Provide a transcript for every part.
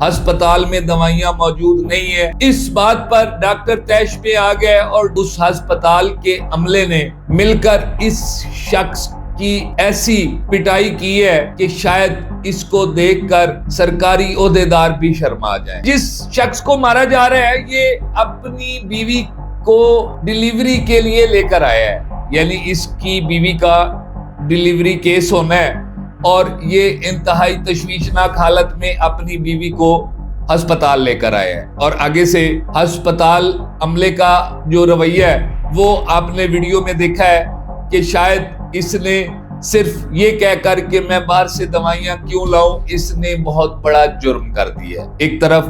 ہسپتال میں دوائیاں موجود نہیں ہیں۔ اس بات پر ڈاکٹر طیش پہ آ گئے اور اس ہسپتال کے عملے نے مل کر اس شخص کی ایسی پٹائی کی ہے کہ شاید اس کو دیکھ کر سرکاری عہدیدار بھی شرما جائیں۔ جس شخص کو مارا جا رہا ہے یہ اپنی بیوی کو ڈیلیوری کے لیے لے کر آیا ہے، یعنی اس کی بیوی کا ڈیلیوری کیس ہونا ہے اور یہ انتہائی تشویشناک حالت میں اپنی بیوی کو ہسپتال لے کر آیا ہے۔ اور آگے سے ہسپتال عملے کا جو رویہ ہے وہ آپ نے ویڈیو میں دیکھا ہے کہ شاید اس نے صرف یہ کہہ کر کہ میں باہر سے دوائیاں کیوں لاؤں، اس نے بہت بڑا جرم کر دیا ہے۔ ایک طرف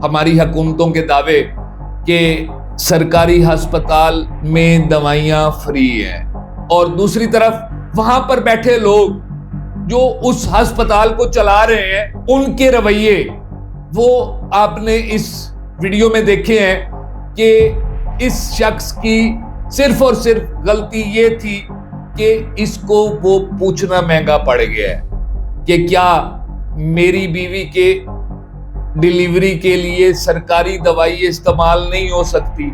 ہماری حکومتوں کے دعوے کہ سرکاری ہسپتال میں دوائیاں فری ہیں، اور دوسری طرف وہاں پر بیٹھے لوگ جو اس ہسپتال کو چلا رہے ہیں ان کے رویے وہ آپ نے اس ویڈیو میں دیکھے ہیں کہ اس شخص کی صرف اور صرف غلطی یہ تھی کہ اس کو وہ پوچھنا مہنگا پڑ گیا ہے کہ کیا میری بیوی کے ڈیلیوری کے لیے سرکاری دوائی استعمال نہیں ہو سکتی۔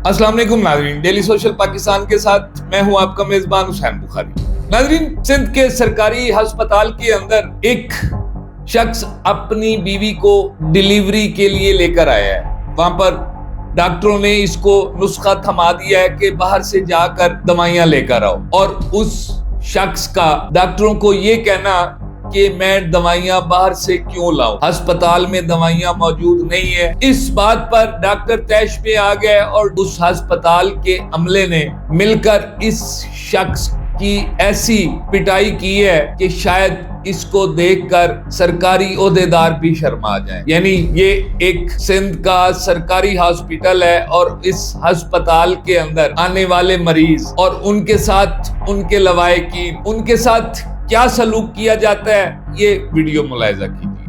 السلام علیکم ناظرین، ڈیلی سوشل پاکستان کے ساتھ میں ہوں آپ کا میزبان حسین بخاری۔ ناظرین، سندھ کے سرکاری ہسپتال کے اندر ایک شخص اپنی بیوی کو ڈیلیوری کے لیے لے کر آیا ہے۔ وہاں پر ڈاکٹروں نے اس کو نسخہ تھما دیا ہے کہ باہر سے جا کر دوائیاں لے کر آؤ، اور اس شخص کا ڈاکٹروں کو یہ کہنا کہ میں دوائیاں باہر سے کیوں لاؤں، ہسپتال میں دوائیاں موجود نہیں ہیں۔ اس بات پر ڈاکٹر طیش پہ آ گئے اور اس ہسپتال کے عملے نے مل کر اس شخص کی ایسی پٹائی کی ہے کہ شاید اس کو دیکھ کر سرکاری عہدیدار بھی شرما جائیں۔ یعنی یہ ایک سندھ کا سرکاری ہاسپٹل ہے اور اس ہسپتال کے اندر آنے والے مریض اور ان کے ساتھ ان کے لوائقین، ان کے ساتھ کیا سلوک کیا جاتا ہے، یہ ویڈیو ملاحظہ کیجیے۔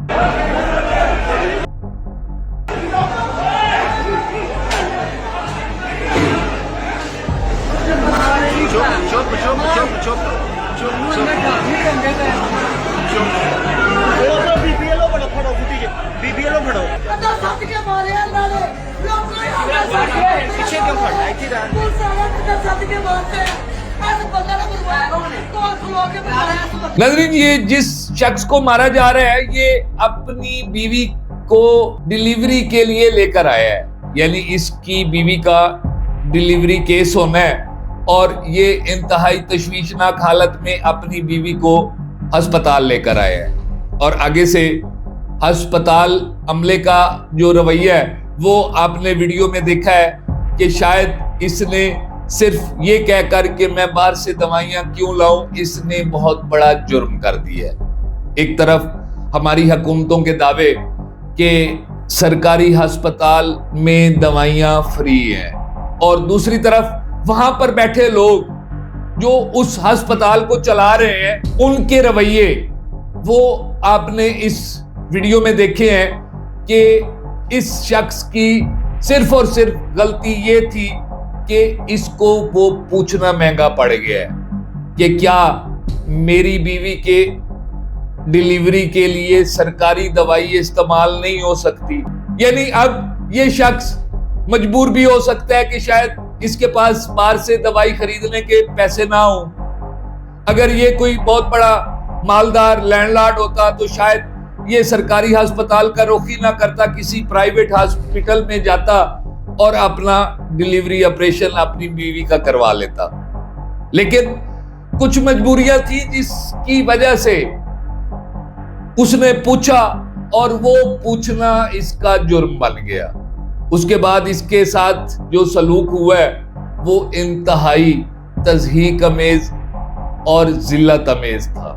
ناظرین، یہ جس شخص کو مارا جا رہا ہے یہ اپنی بیوی کو ڈیلیوری کے لیے لے کر آیا ہے، یعنی اس کی بیوی کا ڈیلیوری کیس ہونا ہے اور یہ انتہائی تشویشناک حالت میں اپنی بیوی کو ہسپتال لے کر آیا ہے۔ اور آگے سے ہسپتال عملے کا جو رویہ ہے وہ آپ نے ویڈیو میں دیکھا ہے کہ شاید اس نے صرف یہ کہہ کر کہ میں باہر سے دوائیاں کیوں لاؤں، اس نے بہت بڑا جرم کر دیا ہے۔ ایک طرف ہماری حکومتوں کے دعوے کہ سرکاری ہسپتال میں دوائیاں فری ہیں، اور دوسری طرف وہاں پر بیٹھے لوگ جو اس ہسپتال کو چلا رہے ہیں ان کے رویے وہ آپ نے اس ویڈیو میں دیکھے ہیں کہ اس شخص کی صرف اور صرف غلطی یہ تھی کہ اس کو وہ پوچھنا مہنگا پڑ گیا ہے کہ کیا میری بیوی کے ڈیلیوری کے لیے سرکاری دوائی استعمال نہیں ہو سکتی۔ یعنی اب یہ شخص مجبور بھی ہو سکتا ہے کہ شاید اس کے پاس باہر سے دوائی خریدنے کے پیسے نہ ہوں۔ اگر یہ کوئی بہت بڑا مالدار لینڈ لارڈ ہوتا تو شاید یہ سرکاری ہسپتال کا رخ ہی نہ کرتا، کسی پرائیویٹ ہسپتال میں جاتا اور اپنا ڈیلیوری آپریشن اپنی بیوی کا کروا لیتا۔ لیکن کچھ مجبوریاں تھی جس کی وجہ سے اس نے پوچھا، اور وہ پوچھنا اس کا جرم بن گیا۔ اس کے بعد اس کے ساتھ جو سلوک ہوا ہے وہ انتہائی تضحیک آمیز اور ذلت آمیز تھا۔